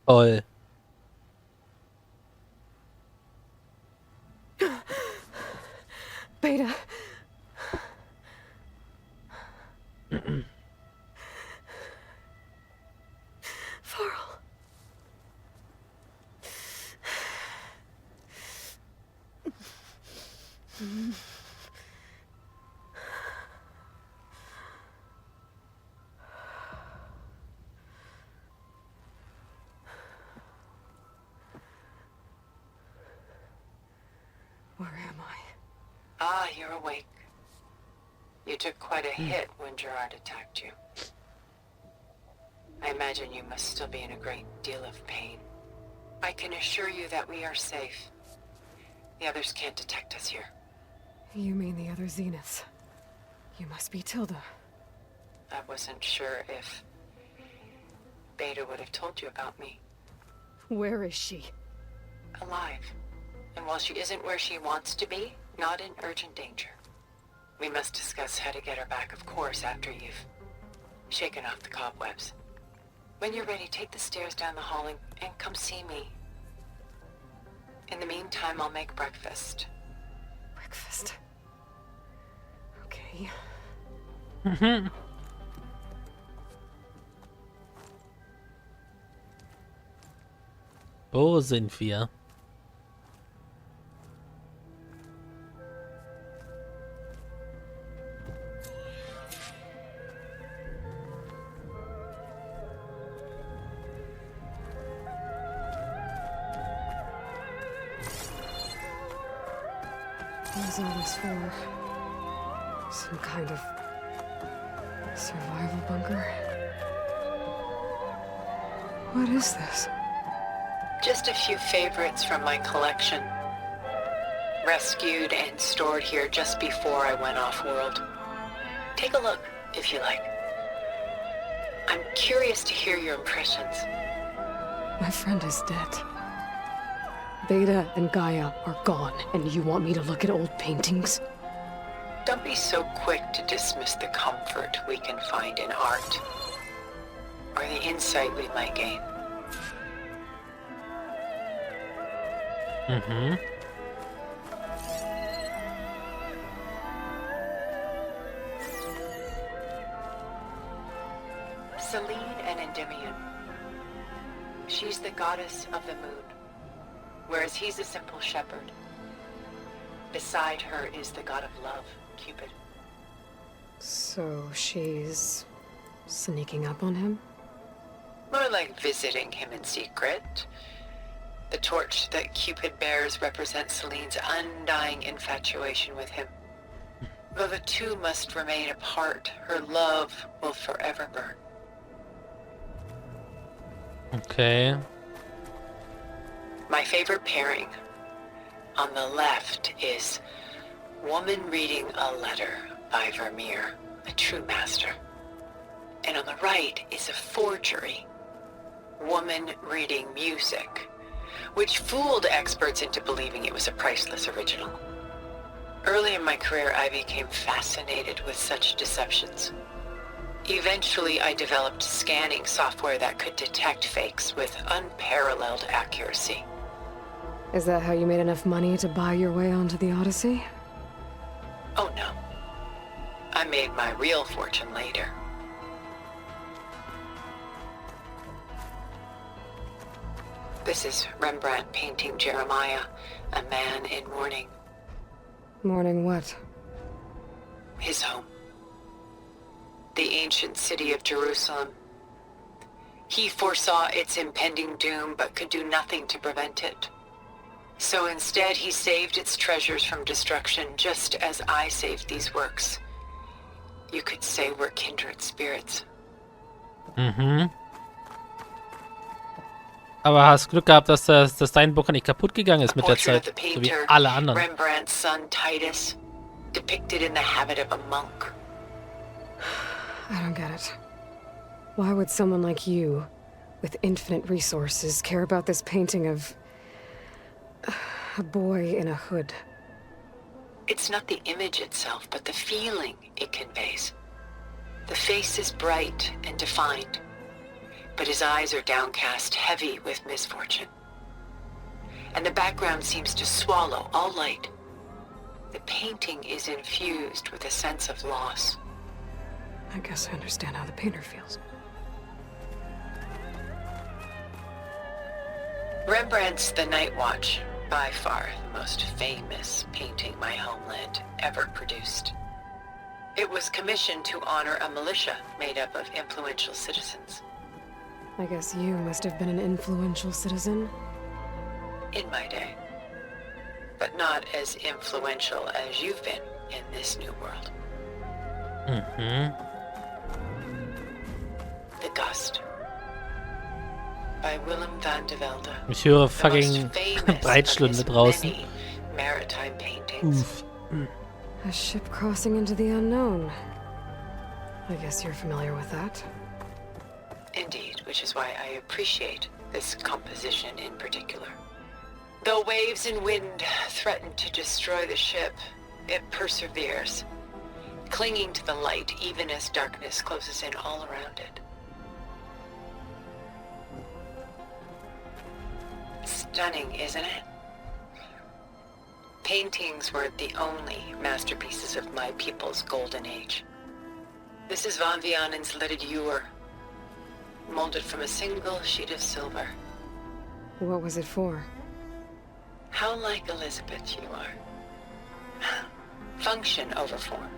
Toll. Beta. Farrell. Where am I? Ah, you're awake. You took quite a hit when Gerard attacked you. I imagine you must still be in a great deal of pain. I can assure you that we are safe. The others can't detect us here. You mean the other Zeniths? You must be Tilda. I wasn't sure if Beta would have told you about me. Where is she? Alive. And while she isn't where she wants to be, not in urgent danger. We must discuss how to get her back, of course, after you've shaken off the cobwebs. When you're ready, take the stairs down the hall and come see me. In the meantime, I'll make breakfast. Breakfast. Okay. Wo sind wir? What is all this for? Some kind of survival bunker? What is this? Just a few favorites from my collection. Rescued and stored here just before I went off-world. Take a look, if you like. I'm curious to hear your impressions. My friend is dead. Beta and Gaia are gone, and you want me to look at old paintings? Don't be so quick to dismiss the comfort we can find in art, or the insight we might gain. Selene and Endymion. She's the goddess of the moon, whereas he's a simple shepherd. Beside her is the god of love, Cupid. So she's sneaking up on him? More like visiting him in secret. The torch that Cupid bears represents Selene's undying infatuation with him. Though the two must remain apart, her love will forever burn. Okay. My favorite pairing. On the left is Woman Reading a Letter by Vermeer, a true master. And on the right is a forgery, Woman Reading Music, which fooled experts into believing it was a priceless original. Early in my career, I became fascinated with such deceptions. Eventually, I developed scanning software that could detect fakes with unparalleled accuracy. Is that how you made enough money to buy your way onto the Odyssey? Oh no. I made my real fortune later. This is Rembrandt painting Jeremiah, a man in mourning. Mourning what? His home. The ancient city of Jerusalem. He foresaw its impending doom, but could do nothing to prevent it. So instead, he saved its treasures from destruction, just as I saved these works. You could say we're kindred spirits. Aber hast Glück gehabt, dass dein Buch nicht kaputt gegangen ist A mit der portrait of Zeit, the so wie painter, alle anderen. Rembrandt's son Titus, depicted in the habit of a monk. I don't get it. Why would someone like you, with infinite resources, care about this painting of a boy in a hood? It's not the image itself, but the feeling it conveys. The face is bright and defined. but his eyes are downcast, heavy with misfortune. And the background seems to swallow all light. The painting is infused with a sense of loss. I guess I understand how the painter feels. Rembrandt's The Night Watch, by far the most famous painting my homeland ever produced. It was commissioned to honor a militia made up of influential citizens. I guess you must have been an influential citizen. In my day. But not as influential as you've been in this new world. The Gust. By Willem van de Velde. Ich höre The fucking most famous Breitstunde of his draußen. many maritime paintings. Uff. A ship crossing into the unknown. I guess you're familiar with that. Indeed, which is why I appreciate this composition in particular. Though waves and wind threaten to destroy the ship, it perseveres, clinging to the light even as darkness closes in all around it. Stunning, isn't it? Paintings weren't the only masterpieces of my people's golden age. This is Van Vianen's leaded ewer, molded from a single sheet of silver. What was it for? How like Elizabeth you are. Function over form.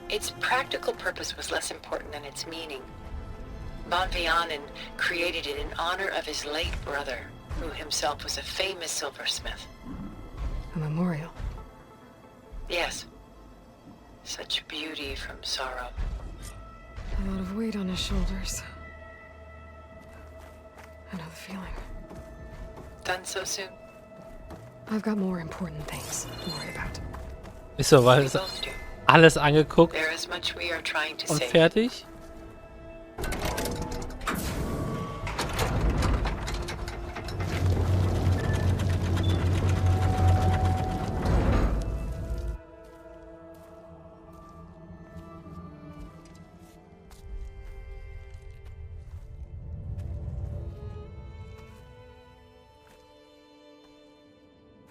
Its practical purpose was less important than its meaning. Van Vianen created it in honor of his late brother, who himself was a famous silversmith. A memorial. Yes. Such beauty from sorrow. A lot of weight on his shoulders. I know the feeling. Done so soon? I've got more important things to worry about. Ist so, weil We es both do. alles angeguckt There is much we are trying to und save. fertig.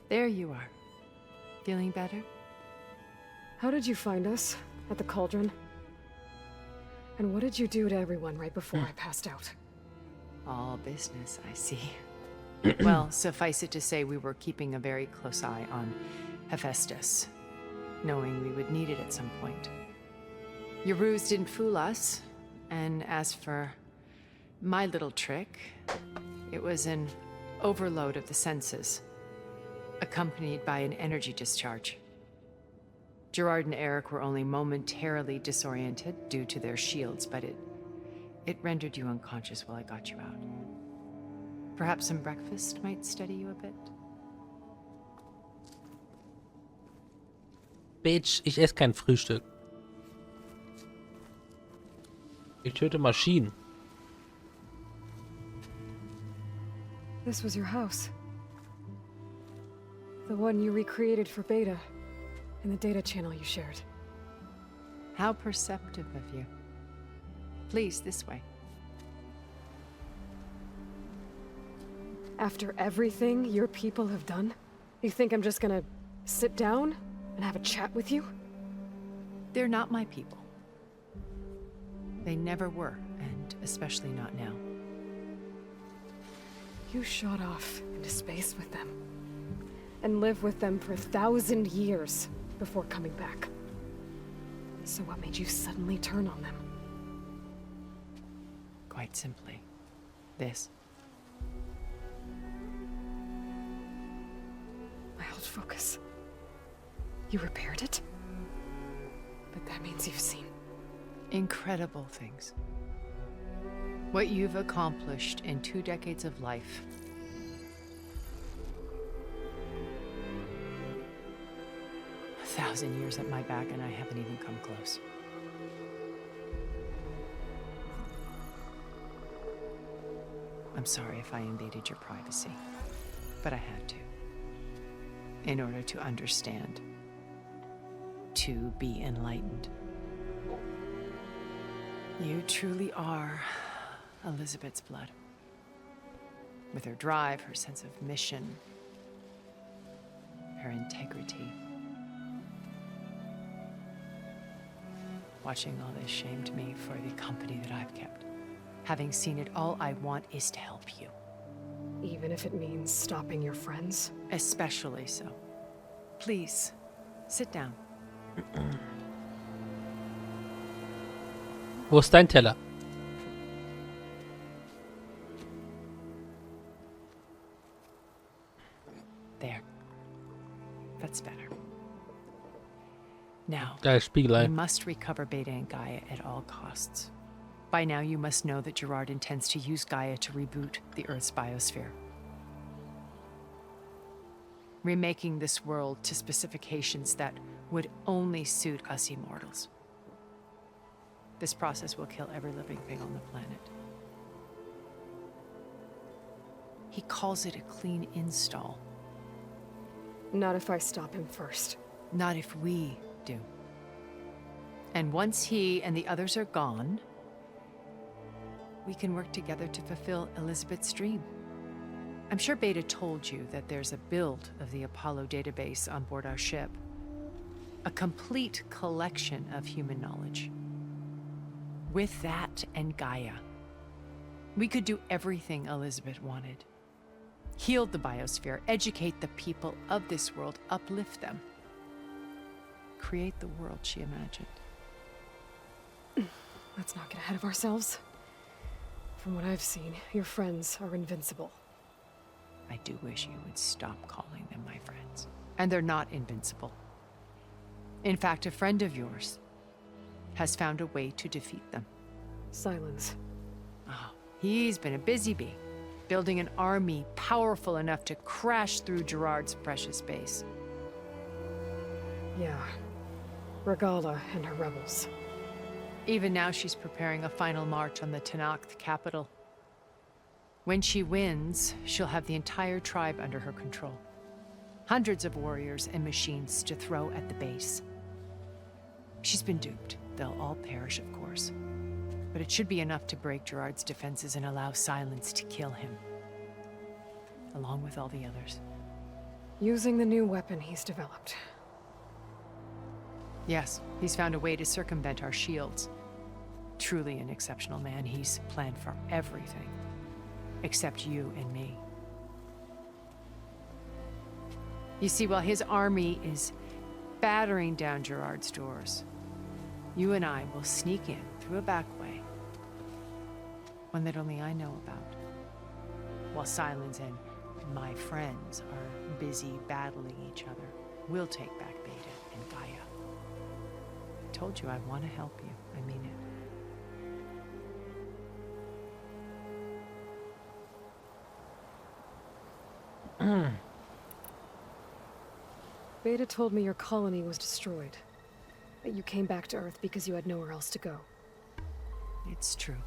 There you are. Feeling better? How did you find us? At the cauldron? And what did you do to everyone right before I passed out? All business, I see. Well, suffice it to say we were keeping a very close eye on Hephaestus, knowing we would need it at some point. Your ruse didn't fool us, and as for my little trick, it was an overload of the senses, accompanied by an energy discharge. Gerard and Eric were only momentarily disoriented due to their shields, but it rendered you unconscious while I got you out. Perhaps some breakfast might steady you a bit? Bitch, ich esse kein Frühstück. Ich töte Maschinen. This was your house. The one you recreated for Beta, in the data channel you shared. How perceptive of you. Please, this way. After everything your people have done, you think I'm just gonna sit down and have a chat with you? They're not my people. They never were, and especially not now. You shot off into space with them, and lived with them for 1,000 years before coming back. So what made you suddenly turn on them? Quite simply, this. My old focus. You repaired it? But that means you've seen. Incredible things. What you've accomplished in 2 decades of life. A 1,000 years at my back and I haven't even come close. I'm sorry if I invaded your privacy, but I had to. In order to understand. To be enlightened. You truly are Elizabeth's blood. With her drive, her sense of mission, her integrity. Watching all this shamed me for the company that I've kept. Having seen it, all I want is to help you. Even if it means stopping your friends? Especially so. Please, sit down. Wo ist dein Teller? There. That's better. Now, Da ist Spiegelei. you must recover Beta and Gaia at all costs. By now, you must know that Gerard intends to use Gaia to reboot the Earth's biosphere. Remaking this world to specifications that would only suit us immortals. This process will kill every living thing on the planet. He calls it a clean install. Not if I stop him first. Not if we do. And once he and the others are gone, we can work together to fulfill Elizabeth's dream. I'm sure Beta told you that there's a build of the Apollo database on board our ship. A complete collection of human knowledge. With that and Gaia, we could do everything Elizabeth wanted. Heal the biosphere, educate the people of this world, uplift them. Create the world she imagined. Let's not get ahead of ourselves. From what I've seen, your friends are invincible. I do wish you would stop calling them my friends. And they're not invincible. In fact, a friend of yours has found a way to defeat them. Silence. Oh, he's been a busy bee, building an army powerful enough to crash through Gerard's precious base. Yeah. Regala and her rebels. Even now, she's preparing a final march on the Tenakth capital. When she wins, she'll have the entire tribe under her control. Hundreds of warriors and machines to throw at the base. She's been duped. They'll all perish, of course. But it should be enough to break Gerard's defenses and allow Silence to kill him. Along with all the others. Using the new weapon he's developed. Yes, he's found a way to circumvent our shields. Truly an exceptional man. He's planned for everything. Except you and me. You see, while his army is battering down Gerard's doors, you and I will sneak in through a back way. One that only I know about. While Silence and my friends are busy battling each other, we'll take back Beta and Gaia. I told you I want to help you. I mean it. Beta told me your colony was destroyed. That you came back to Earth because you had nowhere else to go. It's true.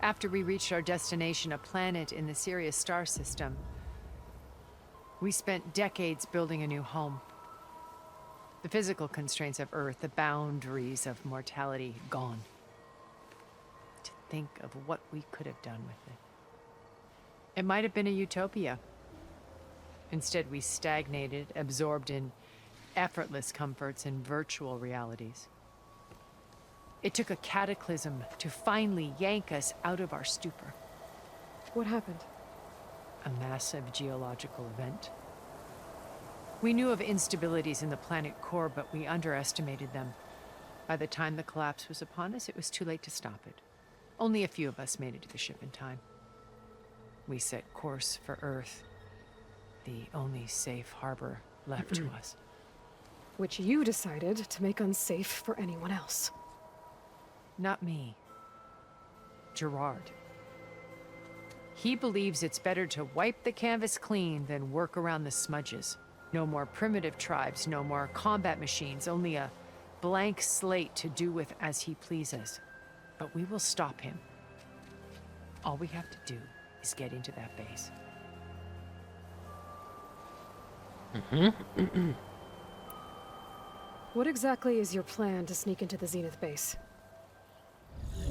After we reached our destination, a planet in the Sirius star system, we spent decades building a new home. The physical constraints of Earth, the boundaries of mortality, gone. To think of what we could have done with it. It might have been a utopia. Instead, we stagnated, absorbed in effortless comforts and virtual realities. It took a cataclysm to finally yank us out of our stupor. What happened? A massive geological event. We knew of instabilities in the planet core, but we underestimated them. By the time the collapse was upon us, it was too late to stop it. Only a few of us made it to the ship in time. We set course for Earth, the only safe harbor left to us. Which you decided to make unsafe for anyone else. Not me. Gerard. He believes it's better to wipe the canvas clean than work around the smudges. No more primitive tribes, no more combat machines, only a blank slate to do with as he pleases. But we will stop him. All we have to do is get into that base. What exactly is your plan to sneak into the Zenith base?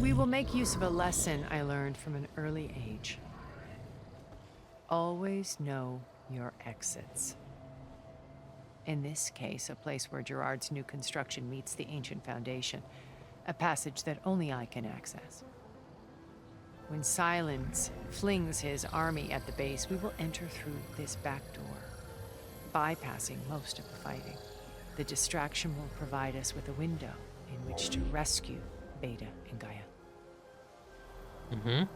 We will make use of a lesson I learned from an early age. Always know your exits. In this case, a place where Gerard's new construction meets the ancient foundation, a passage that only I can access. When Silence flings his army at the base, we will enter through this back door, bypassing most of the fighting. The distraction will provide us with a window in which to rescue Beta and Gaia. Mhm.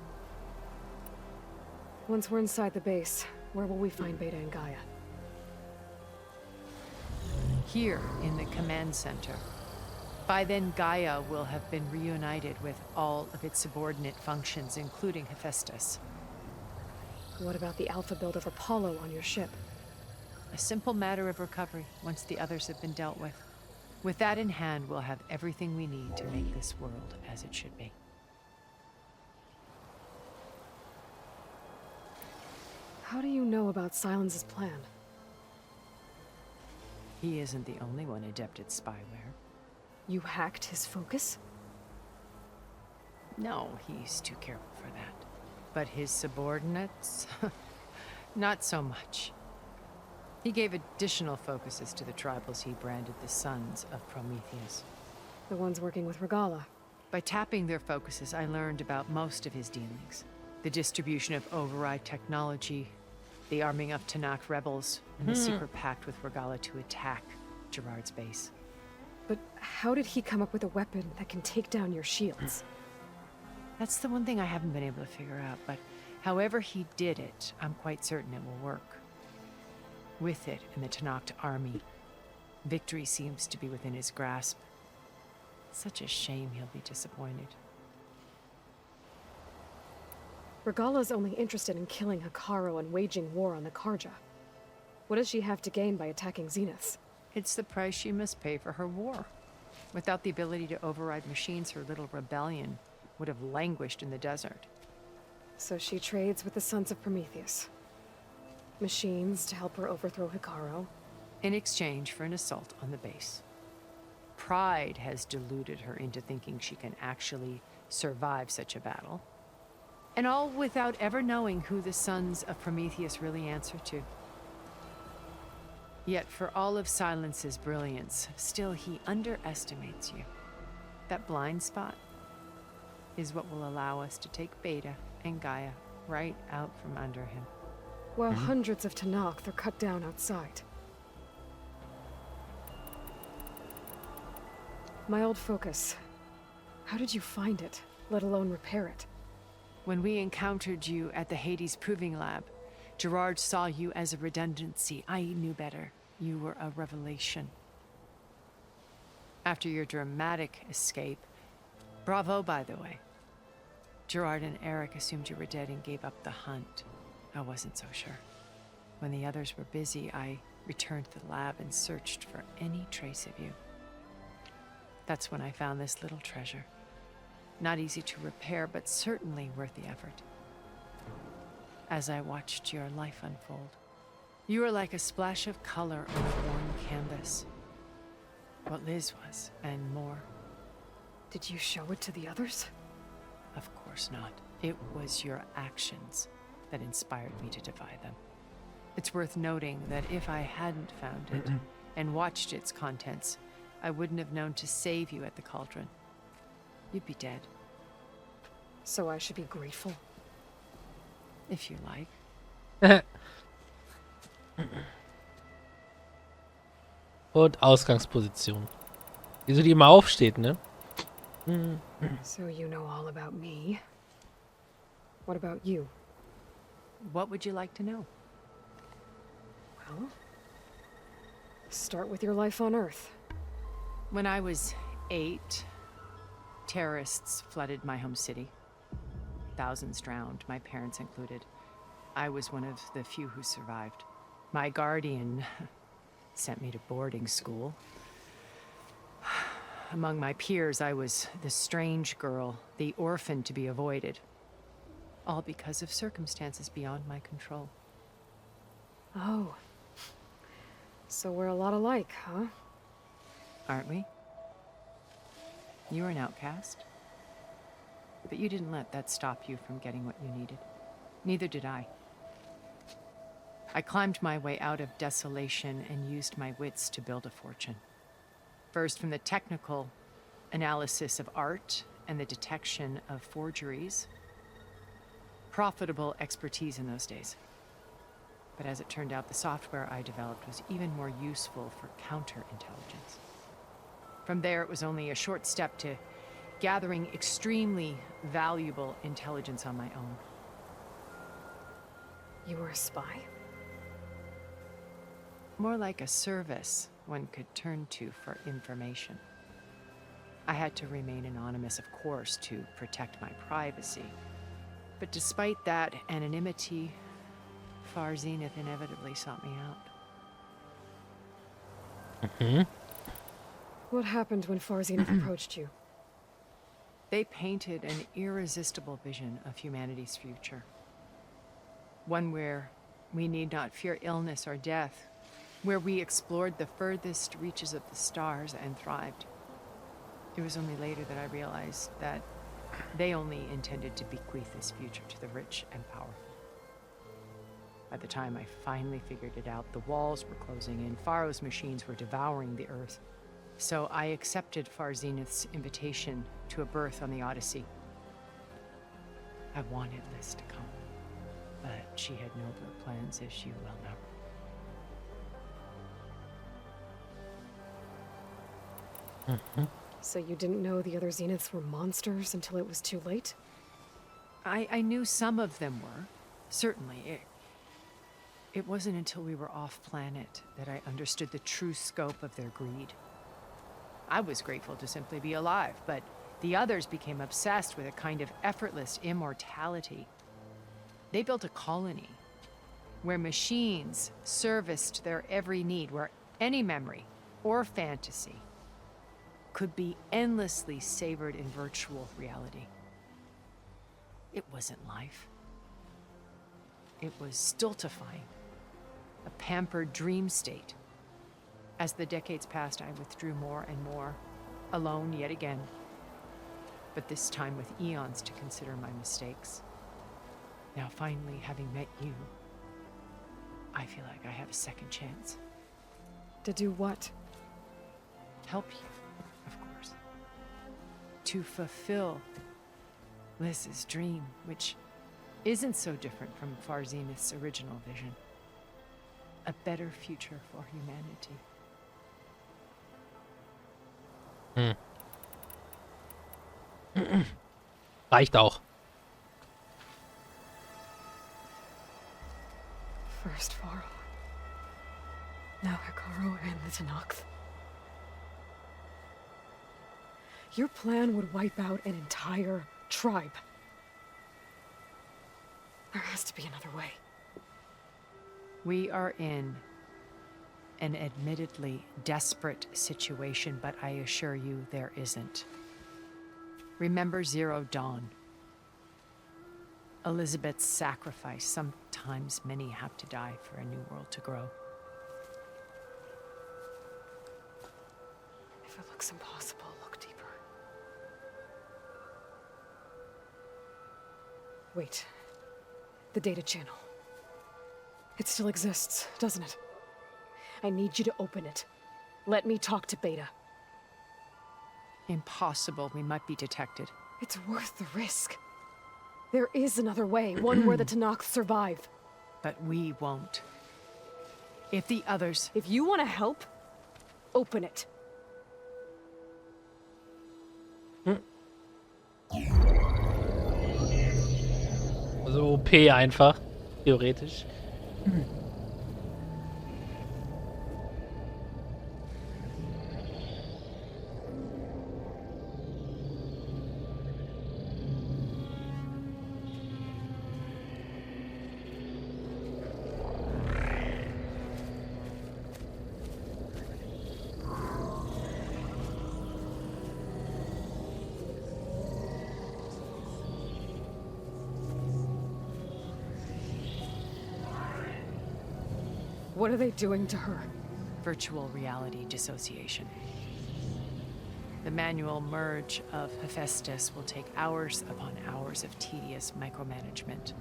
Once we're inside the base, where will we find Beta and Gaia? Here in the command center. By then, Gaia will have been reunited with all of its subordinate functions, including Hephaestus. What about the alpha build of Apollo on your ship? A simple matter of recovery once the others have been dealt with. With that in hand, we'll have everything we need to make this world as it should be. How do you know about Silence's plan? He isn't the only one adept at spyware. You hacked his focus? No, he's too careful for that. But his subordinates? Not so much. He gave additional focuses to the tribals he branded the Sons of Prometheus. The ones working with Regala. By tapping their focuses, I learned about most of his dealings. The distribution of override technology, the arming of Tanakh rebels, and the secret pact with Regala to attack Gerard's base. But how did he come up with a weapon that can take down your shields? That's the one thing I haven't been able to figure out, but however he did it, I'm quite certain it will work. With it and the Tanakh army, victory seems to be within his grasp. Such a shame he'll be disappointed. Regala's only interested in killing Hekarro and waging war on the Karja. What does she have to gain by attacking Zeniths? It's the price she must pay for her war. Without the ability to override machines, her little rebellion would have languished in the desert. So she trades with the Sons of Prometheus. Machines to help her overthrow Hekarro. In exchange for an assault on the base. Pride has deluded her into thinking she can actually survive such a battle. And all without ever knowing who the Sons of Prometheus really answer to. Yet for all of Silence's brilliance, still he underestimates you. That blind spot is what will allow us to take Beta and Gaia right out from under him. While hundreds of Tanakh are cut down outside. My old focus. How did you find it, let alone repair it? When we encountered you at the Hades Proving Lab, Gerard saw you as a redundancy. I knew better. You were a revelation. After your dramatic escape, bravo, by the way. Gerard and Eric assumed you were dead and gave up the hunt. I wasn't so sure. When the others were busy, I returned to the lab and searched for any trace of you. That's when I found this little treasure. Not easy to repair, but certainly worth the effort. As I watched your life unfold, you were like a splash of color on a worn canvas. What Liz was, and more. Did you show it to the others? Of course not. It was your actions that inspired me to defy them. It's worth noting that if I hadn't found it and watched its contents, I wouldn't have known to save you at the cauldron. You'd be dead. So I should be grateful. If you like. Und Ausgangsposition. Wie so die immer aufsteht, ne? So you know all about me. What about you? What would you like to know? Well, start with your life on Earth. When I was 8, terrorists flooded my home city. Thousands drowned, my parents included. I was one of the few who survived. My guardian sent me to boarding school. Among my peers, I was the strange girl, the orphan to be avoided. All because of circumstances beyond my control. Oh. So we're a lot alike, huh? Aren't we? You were an outcast. But you didn't let that stop you from getting what you needed. Neither did I. I climbed my way out of desolation and used my wits to build a fortune. First, from the technical analysis of art and the detection of forgeries. Profitable expertise in those days. But as it turned out, the software I developed was even more useful for counterintelligence. From there, it was only a short step to gathering extremely valuable intelligence on my own. You were a spy? More like a service one could turn to for information. I had to remain anonymous, of course, to protect my privacy. But despite that anonymity, Far Zenith inevitably sought me out. What happened when Far Zenith approached you? They painted an irresistible vision of humanity's future. One where we need not fear illness or death, where we explored the furthest reaches of the stars and thrived. It was only later that I realized that they only intended to bequeath this future to the rich and powerful. By the time I finally figured it out, the walls were closing in, Pharaoh's machines were devouring the earth. So I accepted Far Zenith's invitation to a berth on the Odyssey. I wanted Liz to come, but she had nobler plans, as you well know. So you didn't know the other Zeniths were monsters until it was too late? I knew some of them were, certainly. It wasn't until we were off-planet that I understood the true scope of their greed. I was grateful to simply be alive, but the others became obsessed with a kind of effortless immortality. They built a colony where machines serviced their every need, where any memory or fantasy could be endlessly savored in virtual reality. It wasn't life. It was stultifying, a pampered dream state. As the decades passed, I withdrew more and more, alone yet again, but this time with eons to consider my mistakes. Now finally, having met you, I feel like I have a second chance. To do what? Help you, of course. To fulfill Liz's dream, which isn't so different from Far Zenith's original vision. A better future for humanity. Reicht auch. First Pharaoh. Now Hekaru and the Tenakth. Your plan would wipe out an entire tribe. There has to be another way. We are in an admittedly desperate situation, but I assure you there isn't. Remember Zero Dawn. Elizabeth's sacrifice. Sometimes many have to die for a new world to grow. If it looks impossible, look deeper. Wait. The data channel. It still exists, doesn't it? I need you to open it. Let me talk to Beta. Impossible. We might be detected. It's worth the risk. There is another way, one where the Tenakth survive. But we won't. If the others... If you want to help, open it. Also OP einfach, theoretisch. What are they doing to her? Virtual reality dissociation. The manual merge of Hephaestus will take hours upon hours of tedious micromanagement.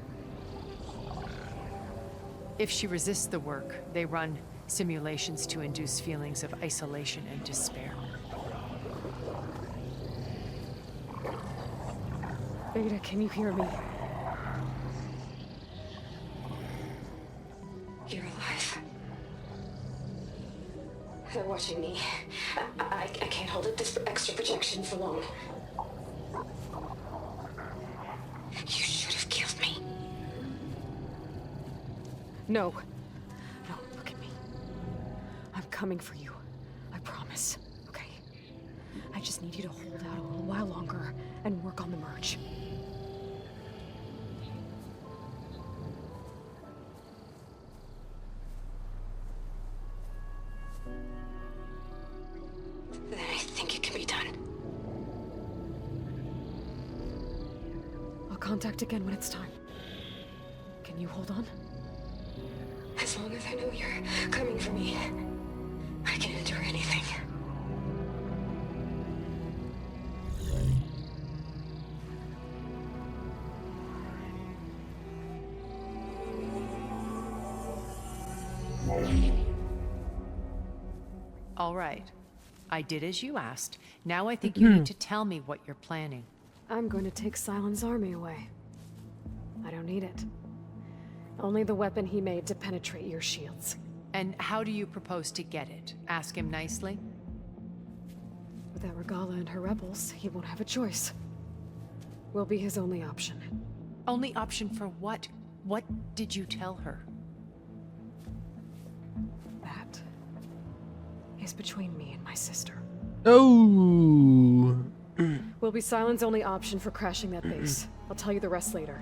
If she resists the work, they run simulations to induce feelings of isolation and despair. Beta, can you hear me? You're alive. They're watching me. I can't hold up this extra projection for long. You should have killed me. No. No, look at me. I'm coming for you. I promise. Okay? I just need you to hold out a little while longer and work on the merge. Then I think it can be done. I'll contact again when it's time. Can you hold on? As long as I know you're coming for me, I can endure anything. All right. I did as you asked. Now I think you need to tell me what you're planning. I'm going to take Silent's army away. I don't need it. Only the weapon he made to penetrate your shields. And how do you propose to get it? Ask him nicely? Without Regala and her rebels, he won't have a choice. We'll be his only option. Only option for what? What did you tell her? That is between me and my sister. Oh. Will be Silent's only option for crashing that base. I'll tell you the rest later.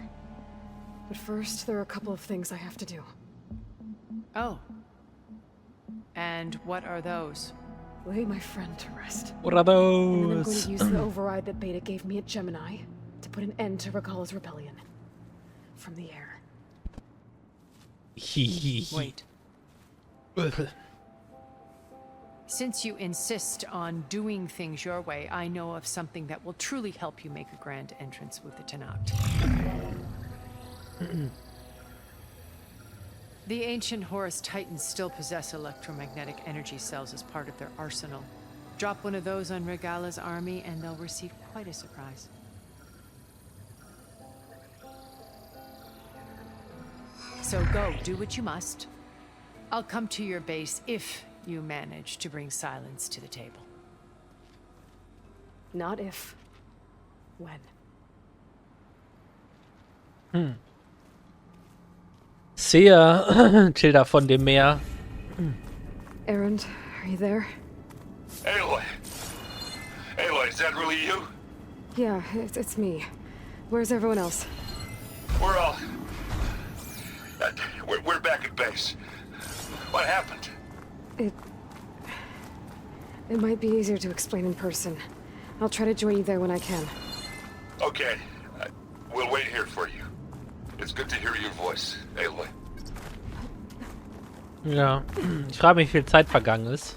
But first, there are a couple of things I have to do. Oh. And what are those? Lay my friend to rest. What are And then I'm going those? to use the override that Beta gave me at Gemini to put an end to Regala's rebellion. From the air. Wait. Since you insist on doing things your way, I know of something that will truly help you make a grand entrance with the Tenakt. The ancient Horus Titans still possess electromagnetic energy cells as part of their arsenal. Drop one of those on Regala's army and they'll receive quite a surprise. So go, do what you must. I'll come to your base if you manage to bring silence to the table. Not if. When. Seher, Schilder von dem Meer. Erend, are you there? Aloy! Aloy, is that really you? Yeah, it's me. Where's everyone else? We're all... we're back at base. What happened? It might be easier to explain in person. I'll try to join you there when I can. Okay. We'll wait here for you. It's good to hear your voice, Aloy. Ja, ich frage mich, wie viel Zeit vergangen ist.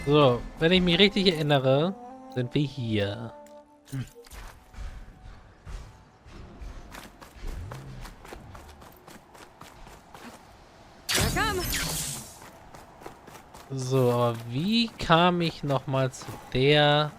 So, wenn ich mich richtig erinnere, sind wir hier. Here I come. So, aber wie kam ich nochmal zu der...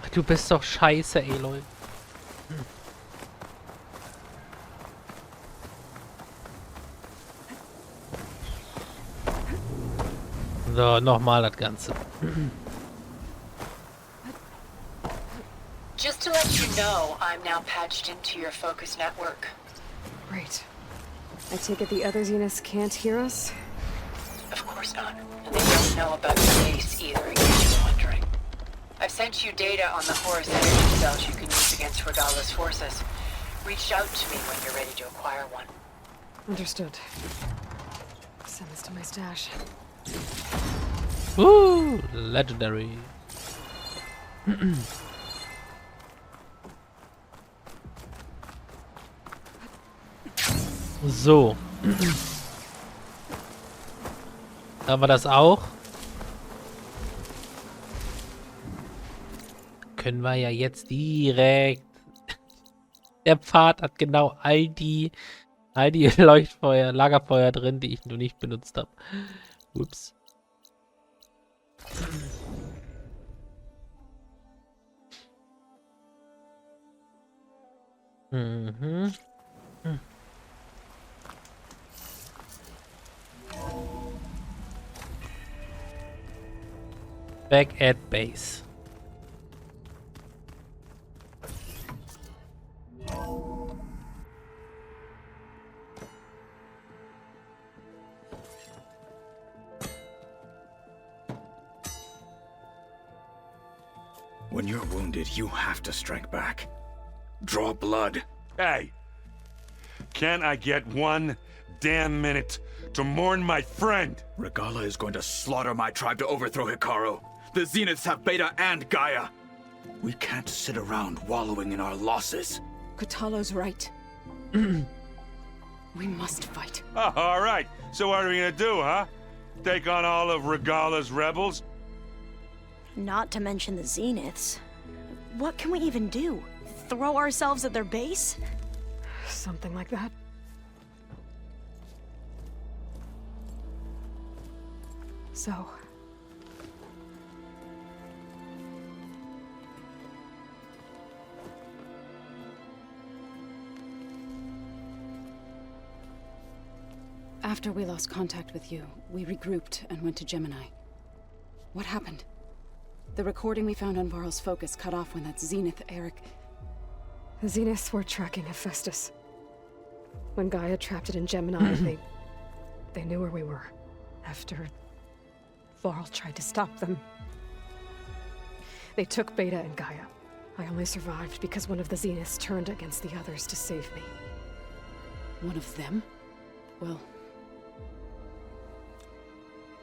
Ach, du bist doch scheiße, Aloy. So, nochmal das Ganze. Just to let you know, I'm now patched into your focus network. Great. I take it the other Zeniths can't hear us? Of course not. And they don't know about your base either, in case you're wondering. I've sent you data on the Horus energy cells you can use against Regala's forces. Reach out to me when you're ready to acquire one. Understood. Send this to my stash. Woo! Legendary. So. Haben wir das auch? Können wir ja jetzt direkt. Der Pfad hat genau all die Leuchtfeuer, Lagerfeuer drin, die ich nur nicht benutzt habe. Ups. Mhm. Back at base. When you're wounded, you have to strike back. Draw blood. Hey! Can't I get one damn minute to mourn my friend? Regala is going to slaughter my tribe to overthrow Hikaru. The Zeniths have Beta and Gaia. We can't sit around wallowing in our losses. Kotalo's right. We must fight. Oh, all right. So what are we gonna do, huh? Take on all of Regala's rebels? Not to mention the Zeniths. What can we even do? Throw ourselves at their base? Something like that. So... After we lost contact with you, we regrouped and went to Gemini. What happened? The recording we found on Varl's focus cut off when that Zenith Eric... The Zeniths were tracking Hephaestus. When Gaia trapped it in Gemini, they knew where we were. After Varl tried to stop them. They took Beta and Gaia. I only survived because one of the Zeniths turned against the others to save me. One of them? Well...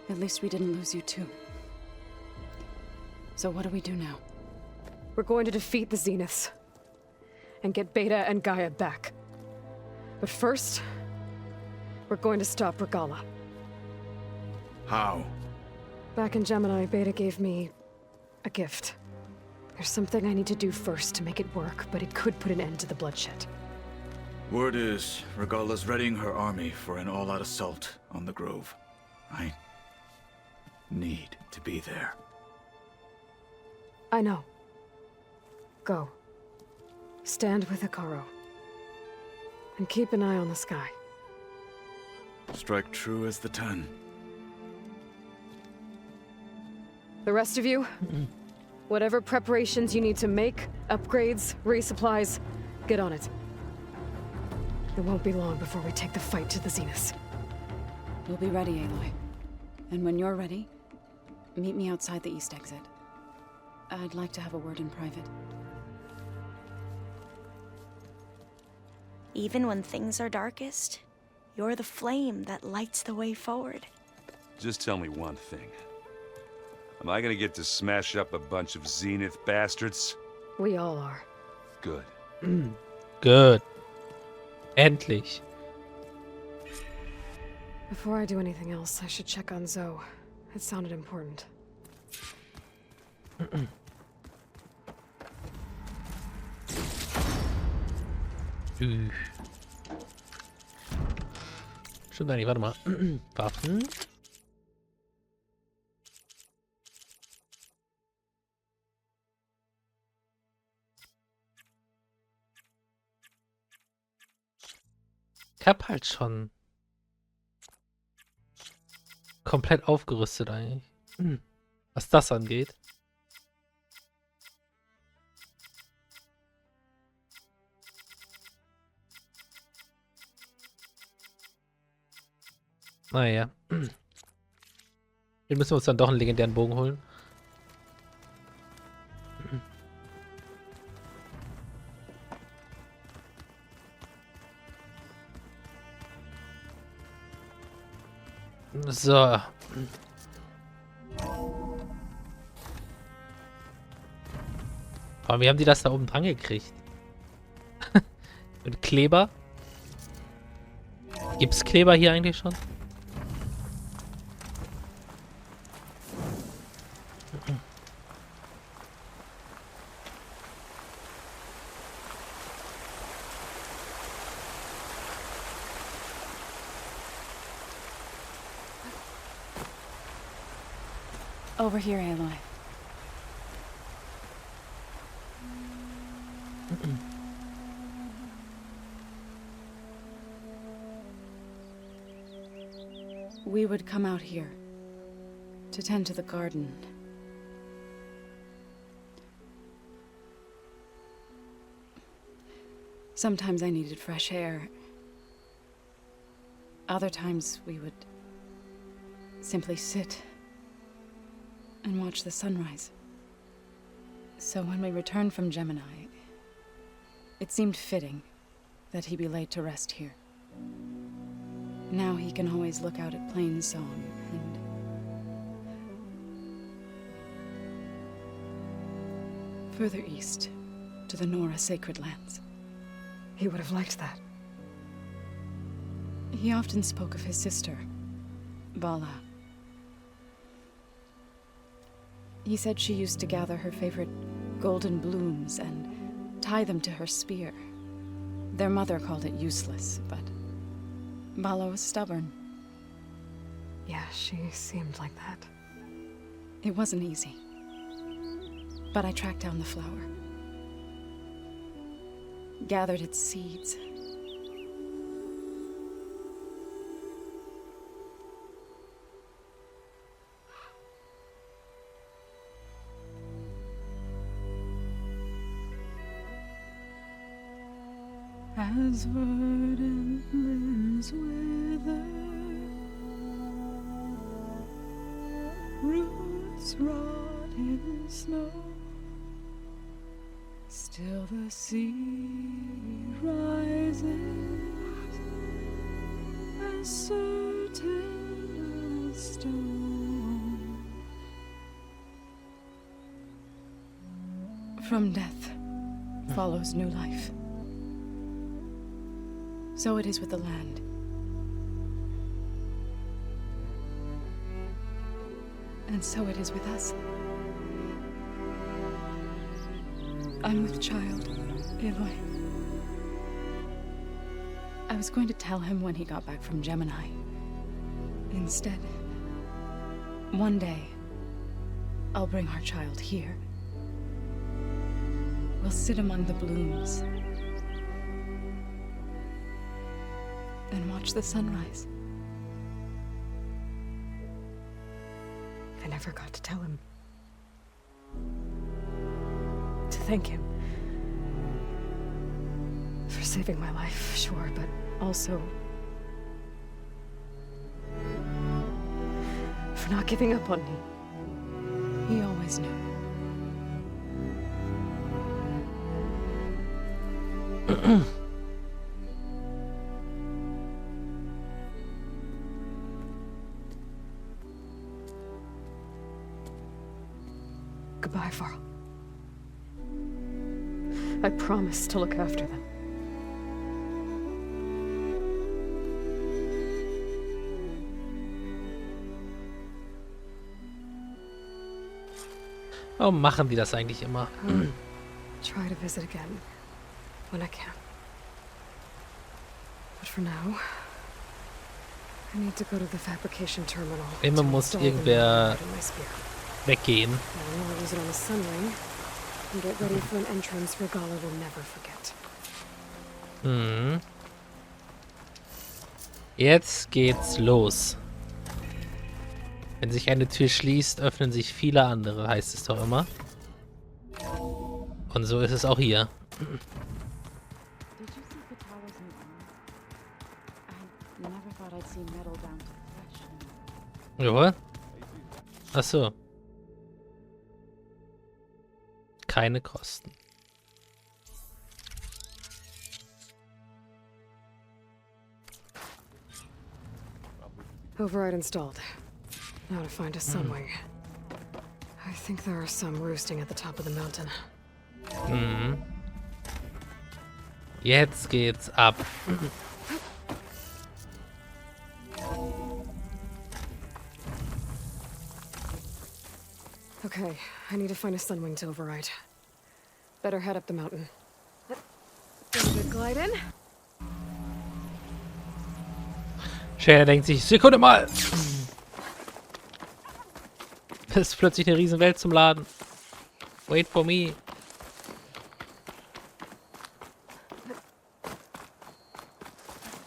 at least we didn't lose you too. So what do we do now? We're going to defeat the Zeniths. And get Beta and Gaia back. But first... we're going to stop Regala. How? Back in Gemini, Beta gave me... a gift. There's something I need to do first to make it work, but it could put an end to the bloodshed. Word is, Regala's readying her army for an all-out assault on the Grove. I need to be there. I know. Go. Stand with Hikaru. And keep an eye on the sky. Strike true as the 10. The rest of you, whatever preparations you need to make, upgrades, resupplies, get on it. It won't be long before we take the fight to the Zeniths. We'll be ready, Aloy. And when you're ready, meet me outside the east exit. I'd like to have a word in private. Even when things are darkest, you're the flame that lights the way forward. Just tell me one thing. Am I gonna get to smash up a bunch of Zenith bastards? We all are. Good. Good. Endlich. Before I do anything else, I should check on Zoe. It sounded important. Stimmt eigentlich, warte mal. Waffen. Ich hab halt schon komplett aufgerüstet eigentlich. Was das angeht. Naja. Hier müssen wir uns dann doch einen legendären Bogen holen. So. Aber wie haben die das da oben dran gekriegt? Mit Kleber? Gibt's Kleber hier eigentlich schon? Over here, Aloy. We would come out here to tend to the garden. Sometimes I needed fresh air. Other times we would simply sit and watch the sunrise. So when we returned from Gemini, it seemed fitting that he be laid to rest here. Now he can always look out at Plain Song and further east to the Nora sacred lands. He would have liked that. He often spoke of his sister, Vala. He said she used to gather her favorite golden blooms and tie them to her spear. Their mother called it useless, but Vala was stubborn. Yeah, she seemed like that. It wasn't easy. But I tracked down the flower. Gathered its seeds. As verdant limbs wither, roots rot in snow, still the sea rises, as certain as stone. From death follows new life. So it is with the land. And so it is with us. I'm with child, Aloy. I was going to tell him when he got back from Gemini. Instead, one day, I'll bring our child here. We'll sit among the blooms and watch the sunrise. I never got to tell him. To thank him. For saving my life, sure, but also for not giving up on me. He always knew. Goodbye, Varl. I promise to look after them. Warum machen die das eigentlich immer? Try to visit again when I can. But for now, I need to go to the fabrication terminal. Immer to muss install the irgendwer new in my spear. weggehen. I'll use it on the sun ring and get ready for an entrance Regala will never forget. Hm. Jetzt geht's los. Wenn sich eine Tür schließt, öffnen sich viele andere, heißt es doch immer. Und so ist es auch hier. Did you see the towers in I never thought I'd see metal down to flesh. Jawohl. Ach so. Keine Kosten. Override installed. Now to find a sunwing. I think there are some roosting at the top of the mountain. Mhm. Jetzt geht's ab. Okay, I need to find a sunwing to override. Better head up the mountain. Give a good glide in. Shader denkt sich, Sekunde mal! Das ist plötzlich eine Riesenwelt zum Laden. Wait for me.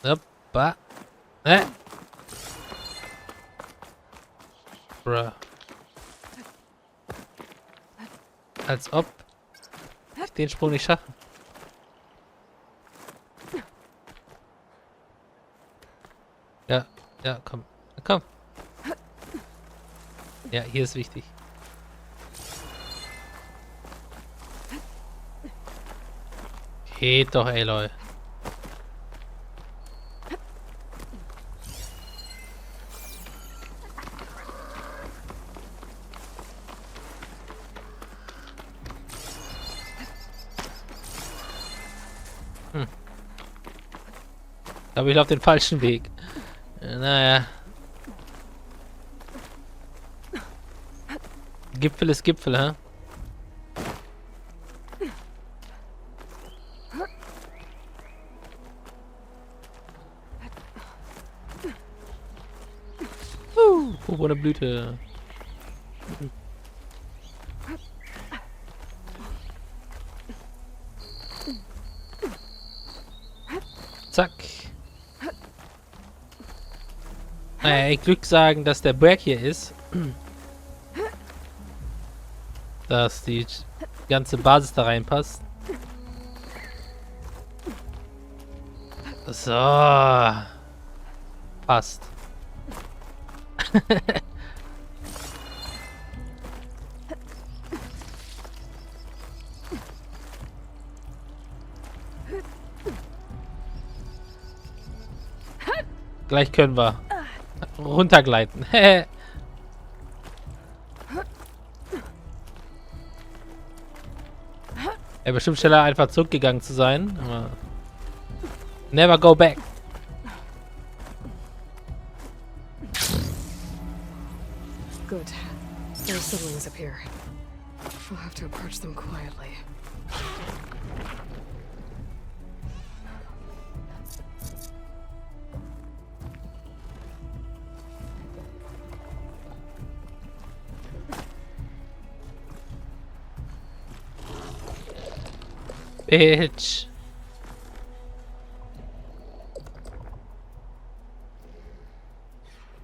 Hoppa. Bruh. Als ob ich den Sprung nicht schaffe. Ja, ja, komm. Komm. Ja, hier ist wichtig. Geht doch, Aloy. Aber ich laufe den falschen Weg. Naja. Gipfel ist Gipfel, hä? Wo eine Blüte. Zack. Naja, Glück sagen, dass der Berg hier ist. Dass die ganze Basis da reinpasst. So. Passt. Gleich können wir runtergleiten. Er bestimmt schneller einfach zurückgegangen zu sein. Aber never go back. Good. There are siblings up here. We'll have to approach them quietly. Bitch.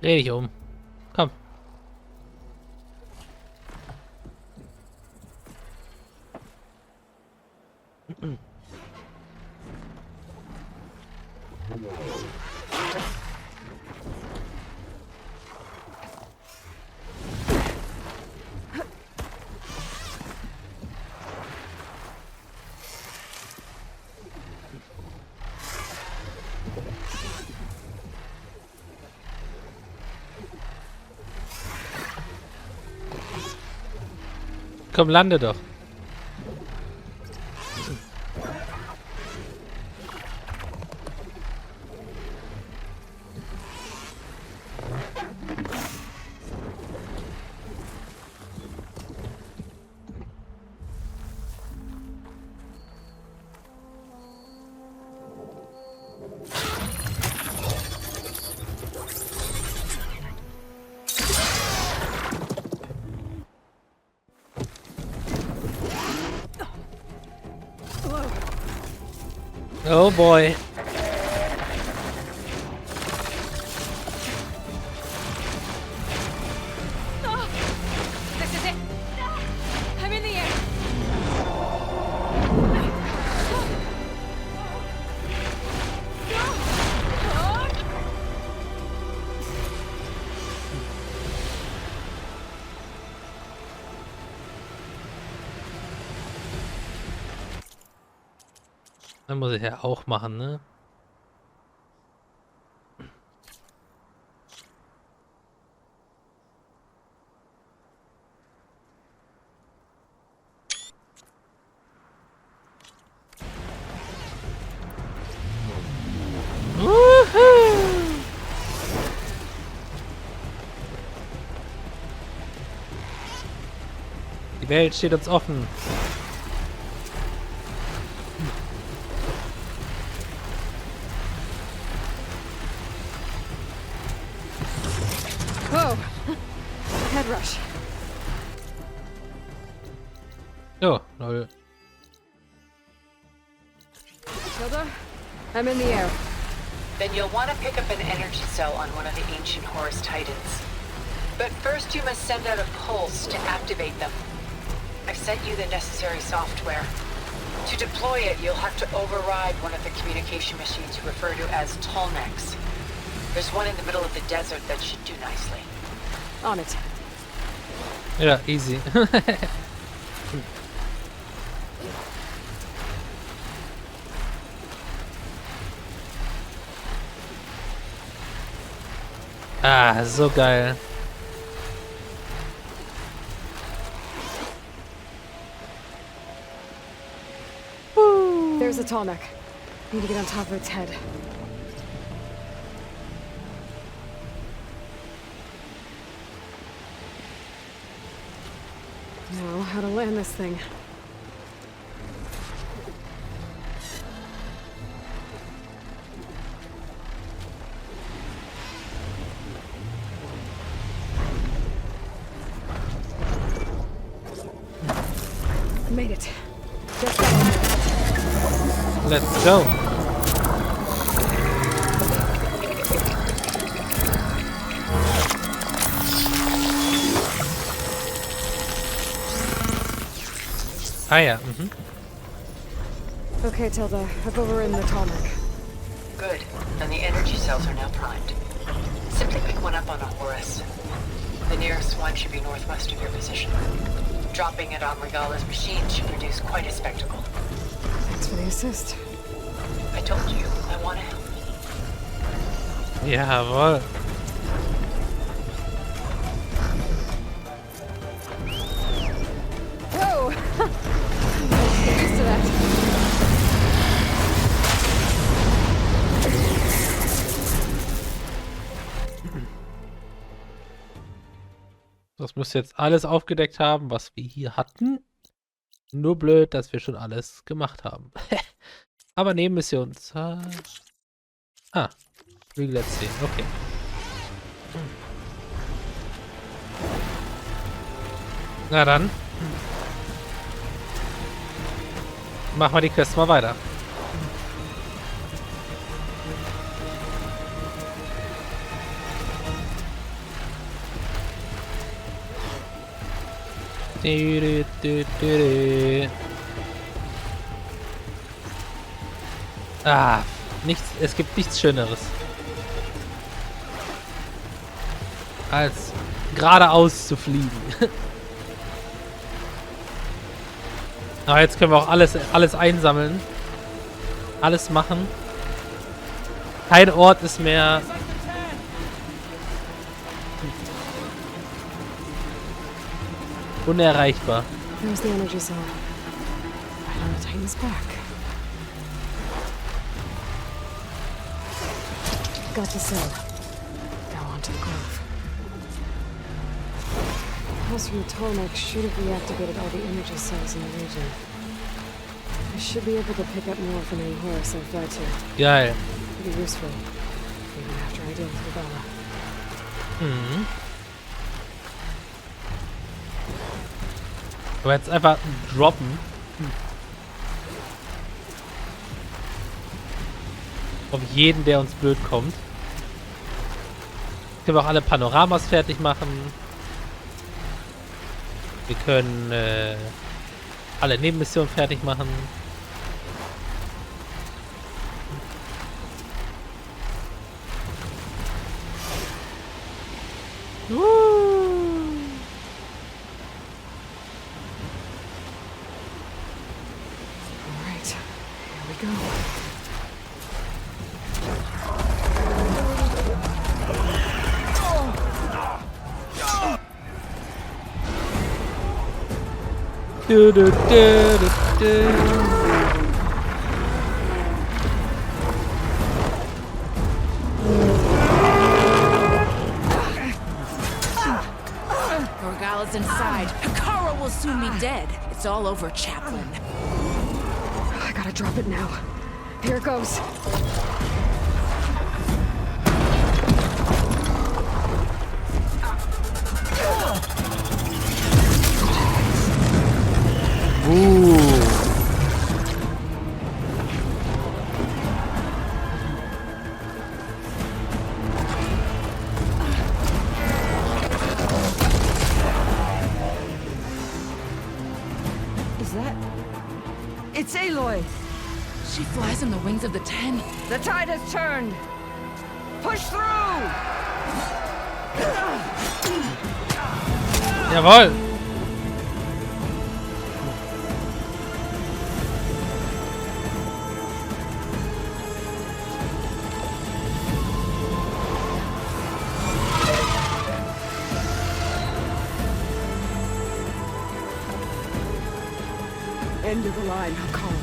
Dreh dich um. Komm. Komm, lande doch. Oh boy. This is it. I'm in the air. Das muss ich ja auch machen, ne? Die Welt steht uns offen. Whoa! Head rush. Oh, lol. Tilda, I'm in the air. Then you'll want to pick up an energy cell on one of the ancient Horus Titans. But first you must send out a pulse to activate them. I've sent you the necessary software. To deploy it, you'll have to override one of the communication machines you refer to as tallnecks. There's one in the middle of the desert that should do nicely. On it. Ja, easy. Ah, so geil. There's a tall neck. Need to get on top of its head. Now, how to land this thing. Made it. Just got on it. Let's go. Ah ja, mhm. Okay, Tilda. I've overridden the tall neck. Good. And the energy cells are now primed. Simply pick one up on a Horus. The nearest one should be northwest of your position. Dropping it on Regala's machine should produce quite a spectacle. Thanks for the assist. I told you, I want to help. Jawohl. Whoa! Get used to that. Das müsste jetzt alles aufgedeckt haben, was wir hier hatten. Nur blöd, dass wir schon alles gemacht haben. Aber Nebenmissionszeit. Ah, Regal let's see. Okay. Na dann. Machen wir die Quest mal weiter. Ah, nichts, es gibt nichts Schöneres, als geradeaus zu fliegen. Aber jetzt können wir auch alles einsammeln. Alles machen. Kein Ort ist mehr... unerreichbar. There's the energy cell. Right on the Titan's back. Got the cell. Now on to the grove. Pulse from the tall neck should have reactivated all the energy cells in the region. I should be able to pick up more from any Horus I've fed to. Geil. Could be useful. Even after I deal with Regala. Mhm. Aber jetzt einfach droppen. Auf jeden, der uns blöd kommt. Können wir auch alle Panoramas fertig machen. Wir können alle Nebenmissionen fertig machen. Alright, here we go. Du, du, du, du, du. morale is inside. Hikara will soon be dead. It's all over, Chaplain. I gotta drop it now. Here it goes. Is that... It's Aloy! She flies on the wings of the 10. The tide has turned! Push through! Jawohl! End of the line, Hikara.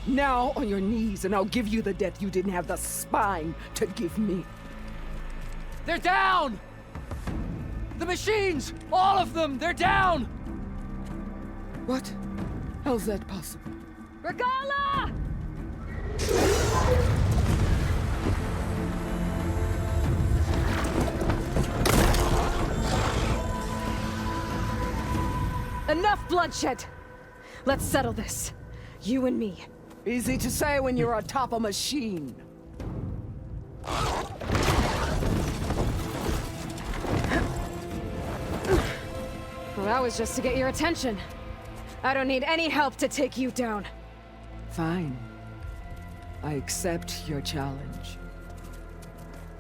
Now on your knees, and I'll give you the death you didn't have the spine to give me. They're down! The machines! All of them! They're down! What? How's that possible? Regala! Enough bloodshed! Let's settle this. You and me. Easy to say when you're atop a machine. Well, that was just to get your attention. I don't need any help to take you down. Fine. I accept your challenge.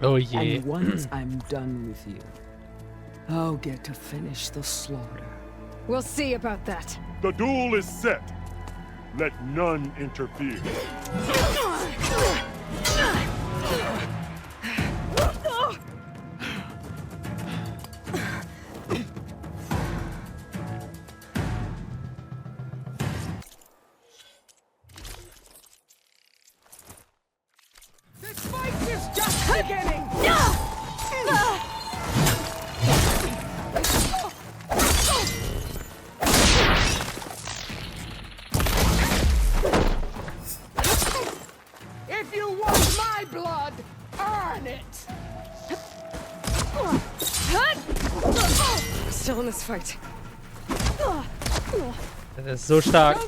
Oh yeah. And once I'm done with you, I'll get to finish the slaughter. We'll see about that. The duel is set. Let none interfere. This fight is just beginning! If you want my blood, earn it! Still in this fight. Das ist so stark.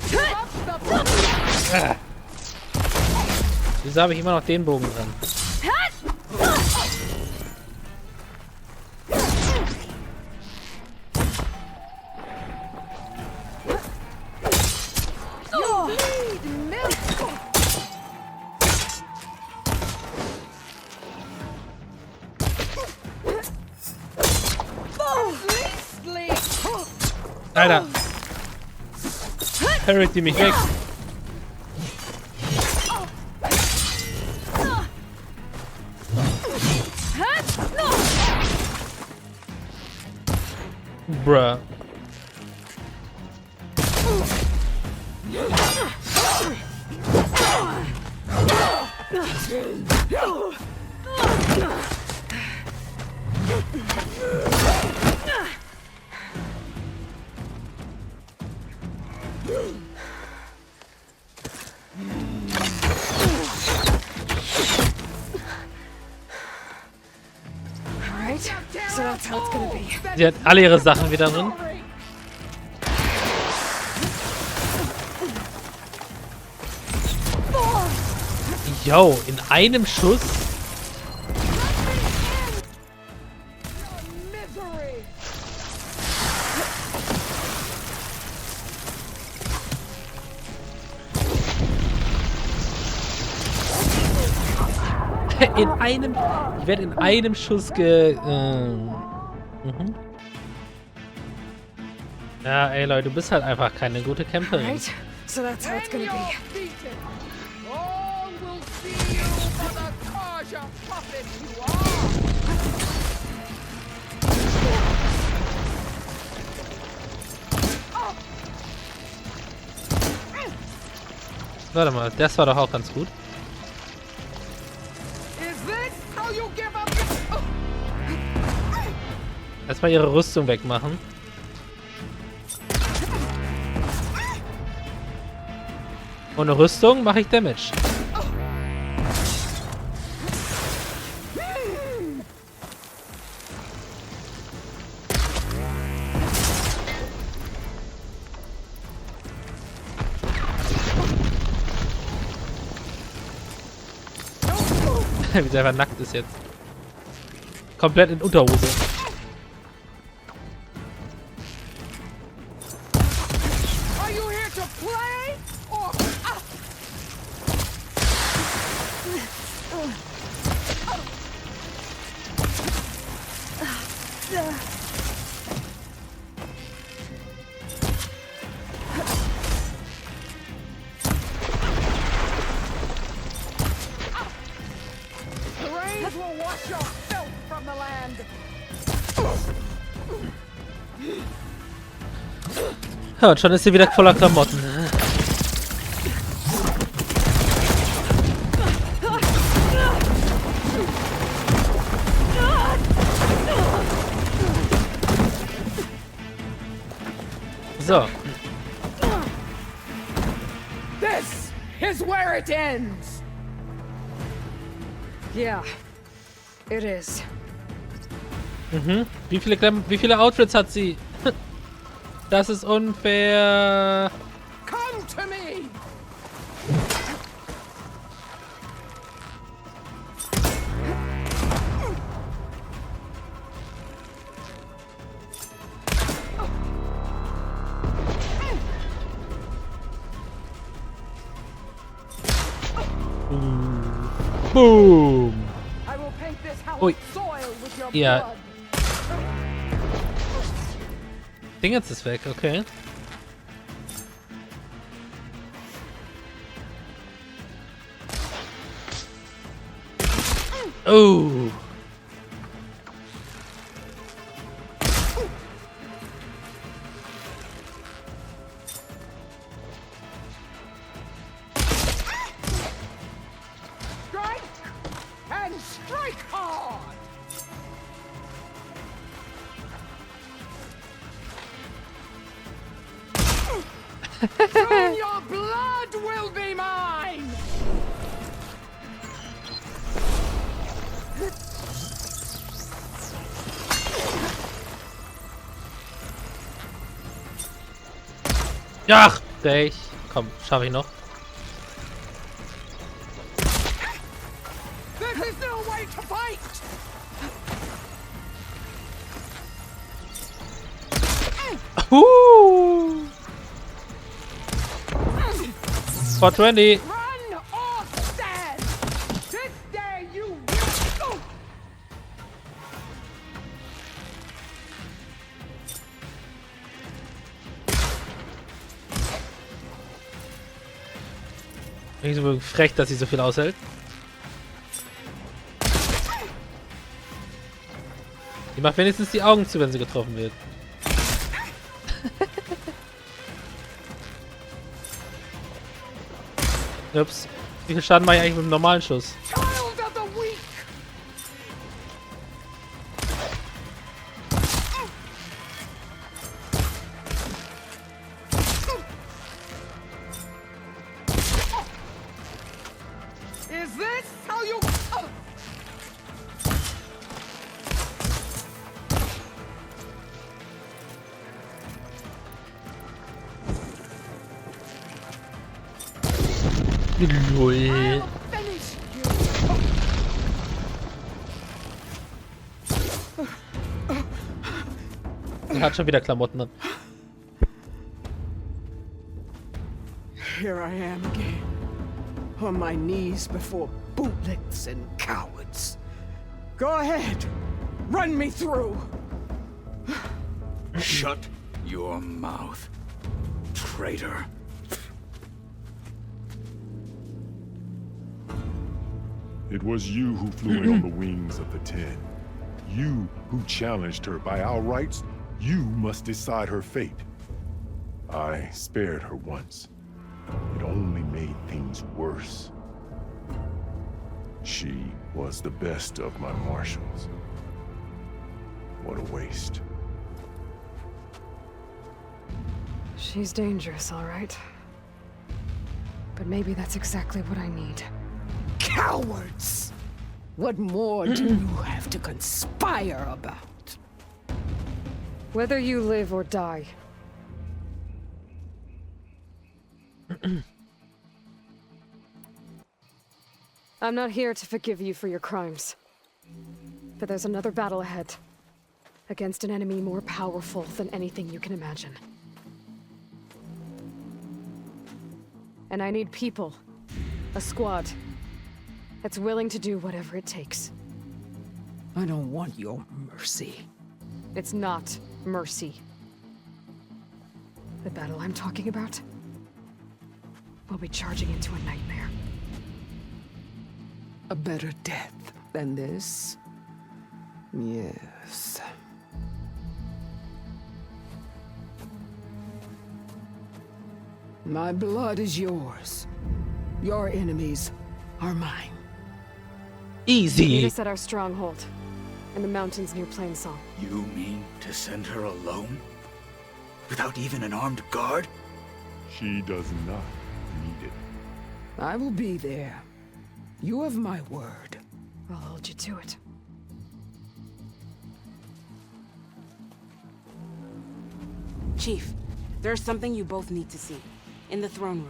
Wieso habe ich immer noch den Bogen dran? Alter! Parry die mich weg! Bruh. Alright, so that's how it's gonna be. Sie hat alle ihre Sachen wieder drin. Yo, in einem Schuss? In einem... Ich werde in einem Schuss Ja, ey Leute, du bist halt einfach keine gute Kämpferin. Right, so that's how it's gonna be. All will see you for the Karja puppet you are! Warte mal, das war doch auch ganz gut. Is this how you give up? Erstmal ihre Rüstung wegmachen. Ohne Rüstung mache ich Damage. Wie der einfach nackt ist jetzt. Komplett in Unterhose. Are you here to play? Or... will wash your filth from the land. Ja, und schon ist sie wieder voller Klamotten. So. This is where it ends. Yeah, it is. Mhm. Wie viele Outfits hat sie? Das ist unfair. Come to me. Boom. I will paint this house Ui. soil with your Ja. blood. Ding jetzt ist weg, okay. Oh. Strike and strike hard. Soon your blood will be mine. Ja, recht. Komm, schaffe ich noch. This is no way to fight. 420. Run or stand. This day you will go. Nicht so frech, dass sie so viel aushält. Die macht wenigstens die Augen zu, wenn sie getroffen wird. Ups. Wie viel Schaden mache ich eigentlich mit dem normalen Schuss? Child of the weak. Is this how you... Lol. I'll finish you. Er hat schon wieder Klamotten an. Here I am again, on my knees before bootlicks and cowards. Go ahead, run me through. Shut your mouth, traitor. It was you who flew in on the wings of the 10. You who challenged her. By our rights, you must decide her fate. I spared her once. It only made things worse. She was the best of my marshals. What a waste. She's dangerous, all right. But maybe that's exactly what I need. Cowards! What more do you have to conspire about? Whether you live or die. I'm not here to forgive you for your crimes. But there's another battle ahead. Against an enemy more powerful than anything you can imagine. And I need people. A squad. That's willing to do whatever it takes. I don't want your mercy. It's not mercy. The battle I'm talking about will be charging into a nightmare. A better death than this? Yes. My blood is yours. Your enemies are mine. Easy. Meet us at our stronghold, in the mountains near Plainsong. You mean to send her alone? Without even an armed guard? She does not need it. I will be there. You have my word. I'll hold you to it. Chief, there's something you both need to see. In the throne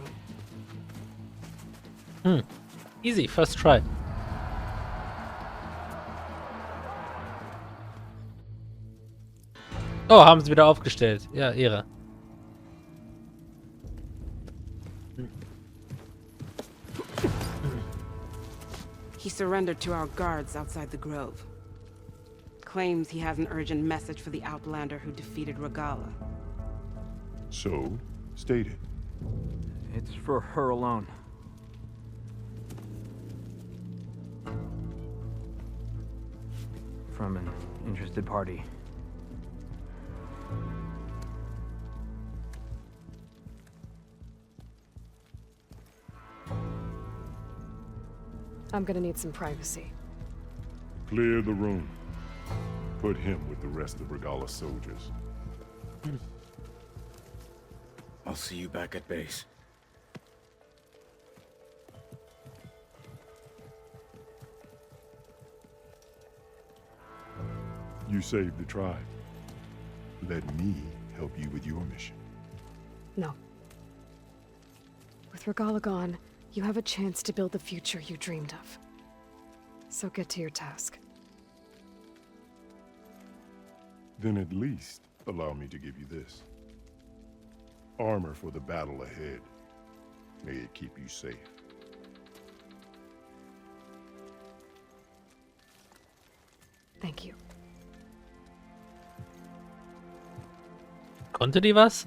room. Easy, first try. Oh, haben sie wieder aufgestellt. Ja, Ehre. He surrendered to our guards outside the grove. Claims he has an urgent message for the Outlander who defeated Regala. So, state it. It's for her alone. From an interested party. I'm gonna need some privacy. Clear the room. Put him with the rest of Regala's soldiers. I'll see you back at base. You saved the tribe. Let me help you with your mission. No. With Regala gone, you have a chance to build the future you dreamed of. So get to your task. Then at least allow me to give you this. Armor for the battle ahead. May it keep you safe. Thank you. Konnte die was?